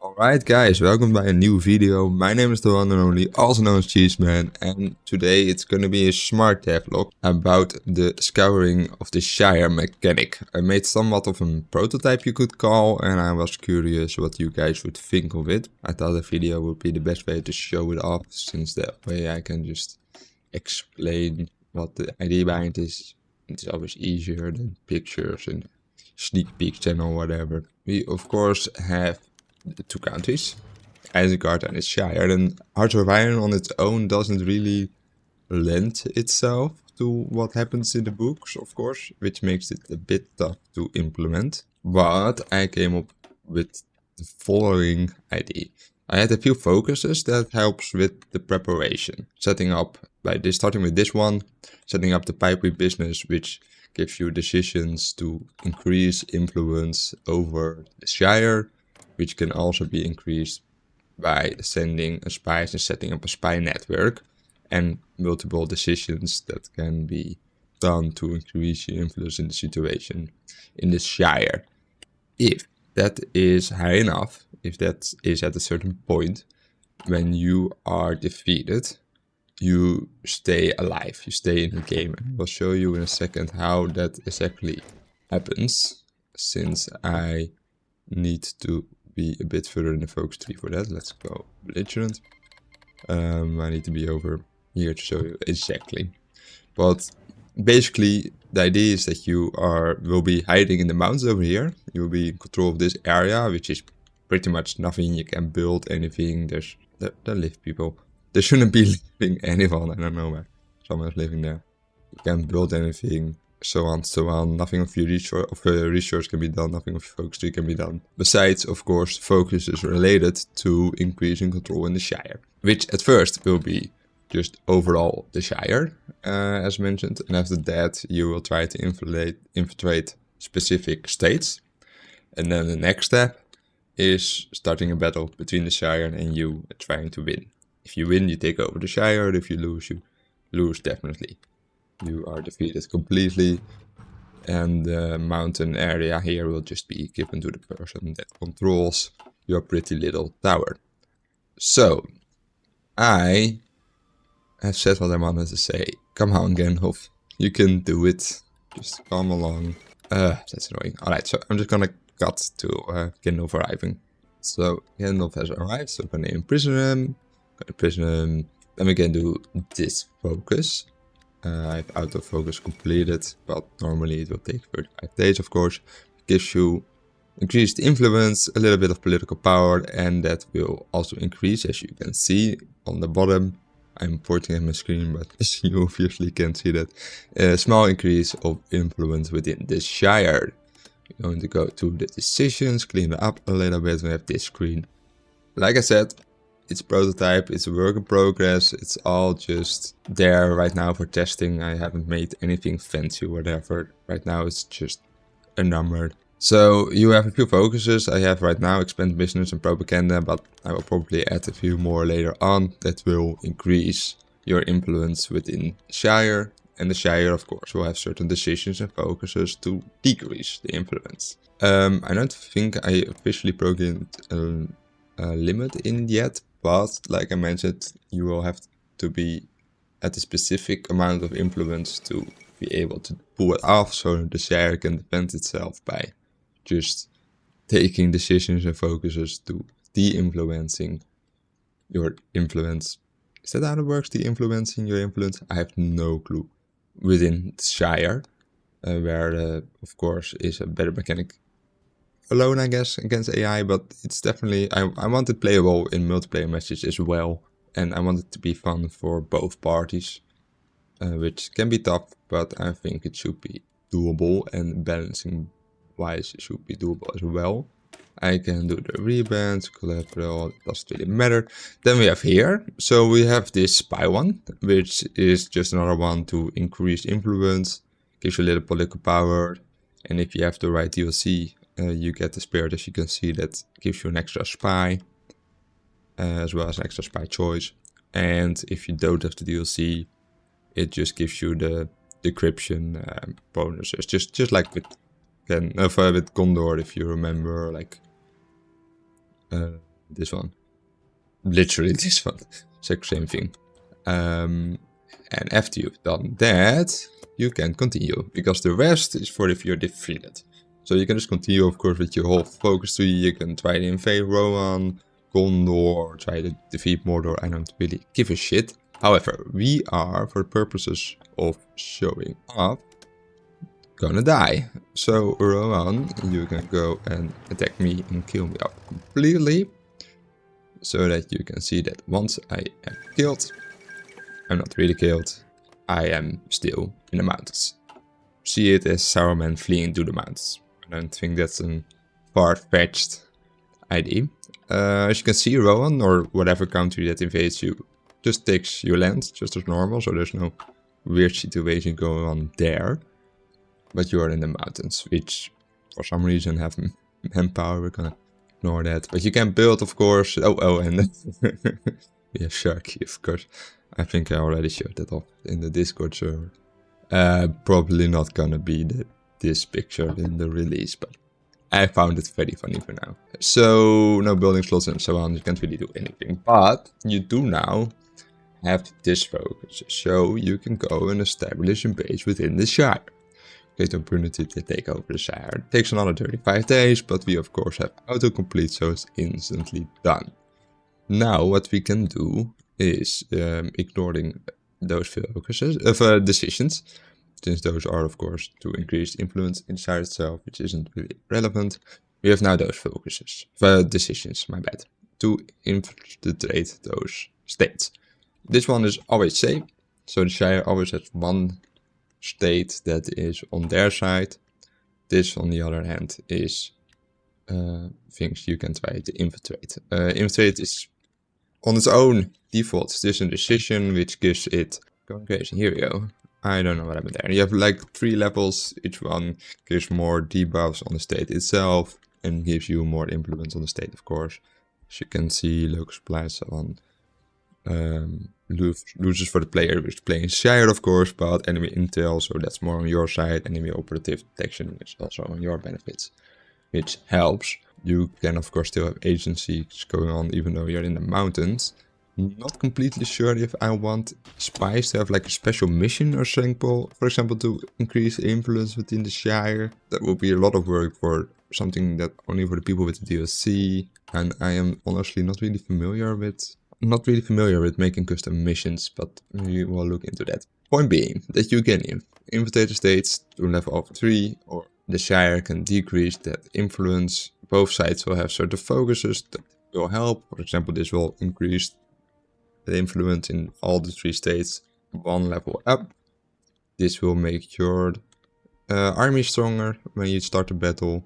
Alright guys, welcome by a new video. My name is the one and only, also known as Cheeseman, and today it's gonna be a smart devlog about the scouring of the Shire mechanic. I made somewhat of a prototype you could call, and I was curious what you guys would think of it. I thought a video would be the best way to show it off, since that way I can just explain what the idea behind is. It's always easier than pictures and sneak peeks and or whatever. We of course have the two countries, Isengard and its Shire, and Hearts of Iron on its own doesn't really lend itself to what happens in the books, of course, which makes it a bit tough to implement. But I came up with the following idea. I had a few focuses that helps with the preparation. Setting up, starting with this one, setting up the pipery business, which gives you decisions to increase influence over the Shire, which can also be increased by sending a spies and setting up a spy network, and multiple decisions that can be done to increase your influence in the situation in the Shire. If that is high enough, if that is at a certain point, when you are defeated, you stay alive, you stay in the game. I'll show you in a second how that exactly happens, since I need to be a bit further in the focus tree for that. Let's go belligerent. I need to be over here to show you exactly. But basically, the idea is that you will be hiding in the mountains over here. You will be in control of this area, which is pretty much nothing. You can build anything. There live people. There shouldn't be living anyone. I don't know where someone's living there. You can't build anything. So on, so on. Nothing of your research can be done. Nothing of your focus tree can be done. Besides, of course, focus is related to increasing control in the Shire, which at first will be just overall the Shire, as mentioned. And after that, you will try to infiltrate specific states. And then the next step is starting a battle between the Shire and you, trying to win. If you win, you take over the Shire. If you lose definitely. You are defeated completely, and the mountain area here will just be given to the person that controls your pretty little tower. So, I have said what I wanted to say. Come on, Gandalf. You can do it. Just come along. That's annoying. Alright, so I'm just gonna cut to Gandalf arriving. So, Gandalf has arrived, so I'm gonna imprison him. Then we can do this focus. I have autofocus completed, but normally it will take 35 days, of course. It gives you increased influence, a little bit of political power, and that will also increase, as you can see on the bottom. I'm pointing at my screen, but you obviously can't see that. A small increase of influence within the Shire. We're going to go to the decisions, clean it up a little bit. We have this screen. Like I said, it's a prototype, it's a work in progress, it's all just there right now for testing. I haven't made anything fancy or whatever. Right now it's just a number. So you have a few focuses. I have right now expand business and propaganda, but I will probably add a few more later on that will increase your influence within Shire. And the Shire, of course, will have certain decisions and focuses to decrease the influence. I don't think I officially programmed a limit in yet. But, like I mentioned, you will have to be at a specific amount of influence to be able to pull it off, so the Shire can defend itself by just taking decisions and focuses to de-influencing your influence. Is that how it works, de-influencing your influence? I have no clue. Within the Shire, where of course is a better mechanic alone, I guess, against AI, but it's definitely, I want it playable in multiplayer matches as well, and I want it to be fun for both parties, which can be tough, but I think it should be doable, and balancing wise it should be doable as well. I can do the rebands, collateral, it doesn't really matter. Then we have here, so we have this spy one, which is just another one to increase influence, gives you a little political power, and if you have the right DLC, you get the spirit, as you can see, that gives you an extra spy, as well as an extra spy choice. And if you don't have the DLC, it just gives you the decryption bonuses, just like with Gondor, if you remember, like this one. Literally this one. Exact same thing. And after you've done that, you can continue, because the rest is for if you're defeated. So you can just continue, of course, with your whole focus tree. You can try to invade Rohan, Gondor, try to defeat Mordor. I don't really give a shit. However, we are, for the purposes of showing up, gonna die. So Rohan, you can go and attack me and kill me up completely. So that you can see that once I am killed, I'm not really killed, I am still in the mountains. See it as Saruman fleeing to the mountains. I don't think that's a far-fetched idea. As you can see, Rohan, or whatever country that invades you, just takes your land, just as normal, so there's no weird situation going on there. But you're in the mountains, which for some reason have manpower. We're gonna ignore that. But you can build, of course. Oh, and we have Sharky, of course. I think I already showed that off in the Discord server. Probably not gonna be this picture in the release, but I found it very funny for now. So, no building slots and so on, you can't really do anything. But you do now have this focus, so you can go and establish a base within the Shire. Get the opportunity to take over the Shire. It takes another 35 days, but we of course have autocomplete, so it's instantly done. Now what we can do is ignoring those focuses of decisions, since those are of course to increase influence inside itself, which isn't really relevant. We have now those focuses, decisions, my bad, to infiltrate those states. This one is always safe, so the Shire always has one state that is on their side. This, on the other hand, is things you can try to infiltrate. Infiltrate is on its own default. It's just a decision which gives it congregation. Here we go. I don't know what happened there. You have like 3 levels. Each one gives more debuffs on the state itself and gives you more influence on the state, of course. As you can see, local supplies on loses for the player who's playing Shire, of course, but enemy intel, so that's more on your side. Enemy operative detection is also on your benefits, which helps. You can, of course, still have agencies going on even though you're in the mountains. Not completely sure if I want spies to have like a special mission or something, for example, to increase influence within the Shire. That will be a lot of work for something that only for the people with the DLC, and I am honestly not really familiar with making custom missions, but we will look into that. Point being that you can infiltrate the states to level of 3, or the Shire can decrease that influence. Both sides will have certain focuses that will help. For example, this will increase the influence in all the 3 states 1 level up. This will make your army stronger when you start the battle.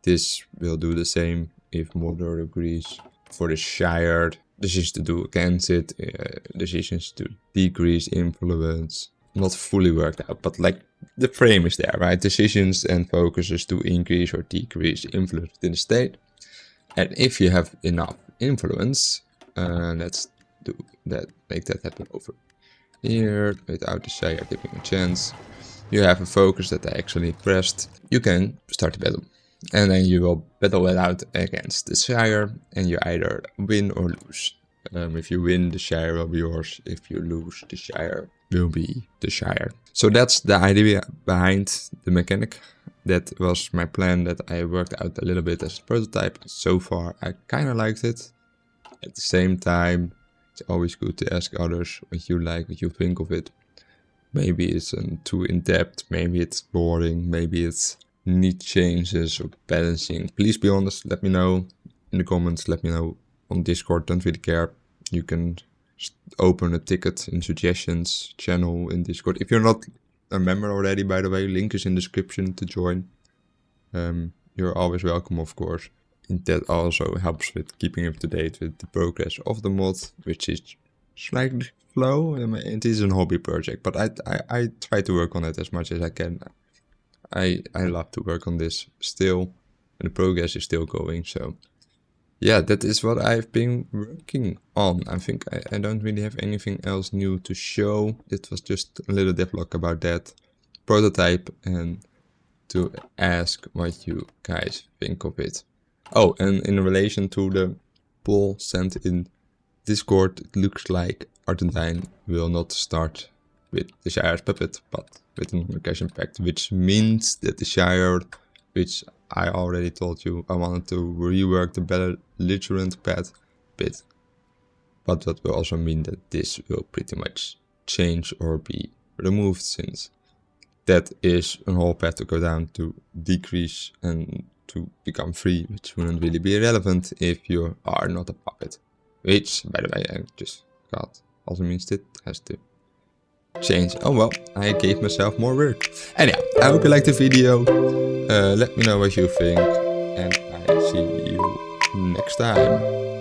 This will do the same if Mordor agrees. For the Shire, decisions to do against it, decisions to decrease influence, not fully worked out, but like the frame is there, right? Decisions and focuses to increase or decrease influence within the state. And if you have enough influence, let's do that, make that happen over here without the Shire giving a chance. You have a focus that I actually pressed. You can start the battle. And then you will battle it out against the Shire, and you either win or lose. If you win, the Shire will be yours. If you lose, the Shire will be the Shire. So that's the idea behind the mechanic. That was my plan that I worked out a little bit as a prototype. So far, I kind of liked it. At the same time, it's always good to ask others what you like, what you think of it. Maybe it's too in-depth, maybe it's boring, maybe it's need changes or balancing. Please be honest, let me know in the comments, let me know on Discord, don't really care. You can open a ticket in suggestions channel in Discord. If you're not a member already, by the way, link is in the description to join. You're always welcome, of course. And that also helps with keeping up to date with the progress of the mod, which is slightly slow. It is a hobby project, but I try to work on it as much as I can. I love to work on this still, and the progress is still going, so yeah, that is what I've been working on. I think I don't really have anything else new to show. It was just a little devlog about that prototype and to ask what you guys think of it. Oh, and in relation to the poll sent in Discord, it looks like Argentine will not start with the Shire's puppet, but with an location pact, which means that the Shire, which I already told you, I wanted to rework the belligerent pet bit. But that will also mean that this will pretty much change or be removed, since that is a whole path to go down to decrease and to become free, which wouldn't really be relevant if you are not a puppet. Which, by the way, I just got also means it has to change. Oh well, I gave myself more work. Anyhow, I hope you liked the video. Let me know what you think, and I see you next time.